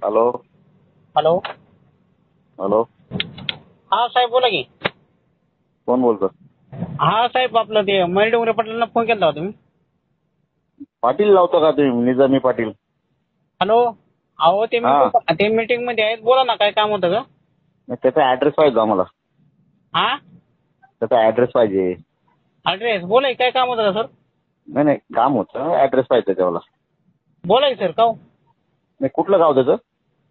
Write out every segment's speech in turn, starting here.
Hello. Hello. Hello. हा साहेब बोला की. कोण बोलतो? हा साहेब आपलं ते मयूर डोंगरे पाटलांना फोन केला होता तुम्ही. पाटील लावतो का तुम्ही? निजामी पाटील. हॅलो. अहो हा. ते मीटिंग मध्ये आहेत, बोला ना, काय काम होतं का? नाही, त्याचा ऍड्रेस पाहिजे आम्हाला. हा त्याचा ऍड्रेस पाहिजे. ऍड्रेस बोला की, काय काम होतं का सर? नाही नाही, काम होतं, ऍड्रेस पाहिजे त्याच्यावाला. बोला की सर, का हो? नाही, कुठलं गाव त्याचं?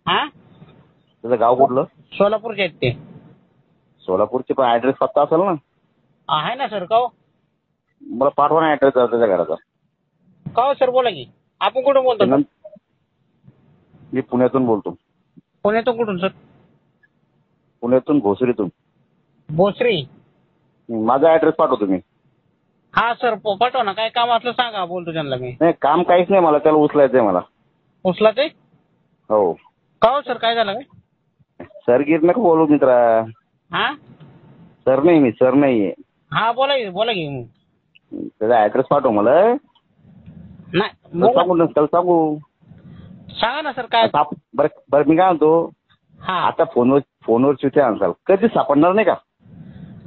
हा त्याचं गाव कुठलं? सोलापूरचे आहेत ते. सोलापूरचे, पण ऍड्रेस पत्ता असेल ना? आहे ना सर, का हो? मला पाठवा ना ऍड्रेस त्याच्या घराचा. का हो सर, बोला की. आपण कुठून बोलतो सर? मी पुण्यातून बोलतो. पुण्यातून कुठून सर? पुण्यातून भोसरीतून. भोसरी. माझा ऍड्रेस पाठवतो मी. हा सर, पाठवा ना, काय काम असलं सांगा, बोलतो त्यांना मी. नाही, काम काहीच नाही, मला त्याला उचलायचंय मला. उचला ते? हो. का हो सर, काय झालं काय? सर गिर नको बोलू मित्रा. हा सर नाही, मी सर नाहीये. हा बोला की, बोला की. त्याचा ऍड्रेस पाठव मला. नाही त्याला बोला. सांगू ना, त्याला सांगू. सांगा ना सर, काय? बरं मी काय म्हणतो, हा आता फोनवर चिठ्ठ्या आणसाल, कधी सापडणार नाही का?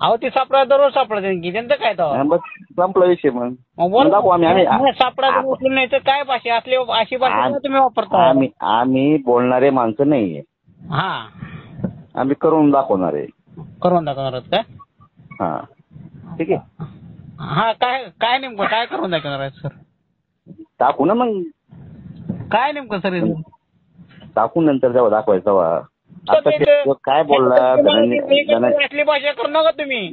अहो ते सापडा दररोज सापडते की, त्यांचं काय तर. बस संपला विषय. मग दाखवू सापडा उचलून नाही तर काय भाषा असली, अशी भाषा तुम्ही वापरता? आम्ही बोलणारे माणसं नाहीये. हा आम्ही करून दाखवणार आहे. करून दाखवणार आहात काय? हा, ठीक आहे. हा, काय काय नेमकं काय करून दाखवणार आहे सर? टाकू ना मग. काय नेमकं सर? टाकून नंतर जेव्हा दाखवायचं तेव्हा. आता ते काय बोलला असली भाषा करू नका तुम्ही.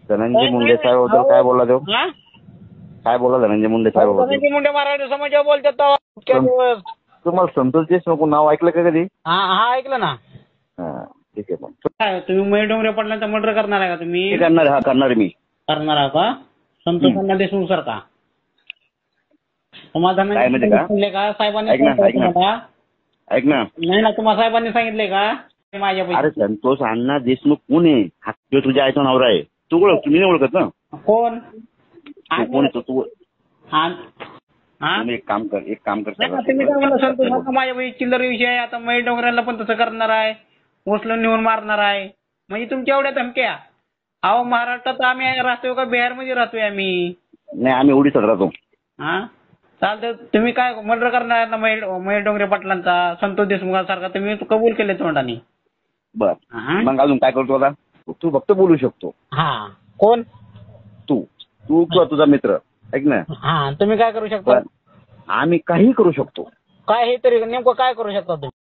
धनंजय मुंडे साहेब होते, काय बोलला तो? काय बोलला धनंजय मुंडे साहेब होते? धनंजय मुंडे मराठी समाजावर बोलतात. तुम्हाला संतोष देशमुख नाव ऐकलं का कधी? हा ऐकलं ना. हा, ठीक आहे. मग काय तुम्ही मयूर डोंगरे पाटलांचा मर्डर करणार आहे का तुम्ही? करणार मी. करणार आहे का? संतोष देशमुख सर का? तुम्हाला धनंजय सांगितले का साहेबांनी? ऐक ना. नाही ना, तुम्हाला साहेबांनी सांगितले का? माझ्या अरे संतोष अण्णा देशमुख कोण आहे? हा तुझ्या आईचा नवरा आहे. तू ओळख, तुम्ही नाही ओळखत ना? कोण? कोण येतो तू? हा, एक काम कर. तुम्ही काय म्हणला संतोष माझ्या चिल्लर विषय आहे. आता मयूर डोंगरेला पण तसं करणार आहे, उचलून नेऊन मारणार आहे. म्हणजे तुमच्या एवढ्या धमक्या? अहो महाराष्ट्रात आम्ही राहतोय का बिहारमध्ये राहतोय आम्ही? नाही, आम्ही उडीसात राहतो. हा, चालतं. तुम्ही काय मर्डर करणार ना मयूर डोंगरे पाटलांचा, संतोष देशमुखासारखा तुम्ही कबूल केले तोंडाने? बर, मग अजून काय करतो आता? तू फक्त बोलू शकतो. हा, कोण? तू किंवा तुझा मित्र. ऐक ना. हा, तुम्ही काय करू शकता? आम्ही काही करू शकतो. काय हे तरी नेमकं काय करू शकता तुम्ही?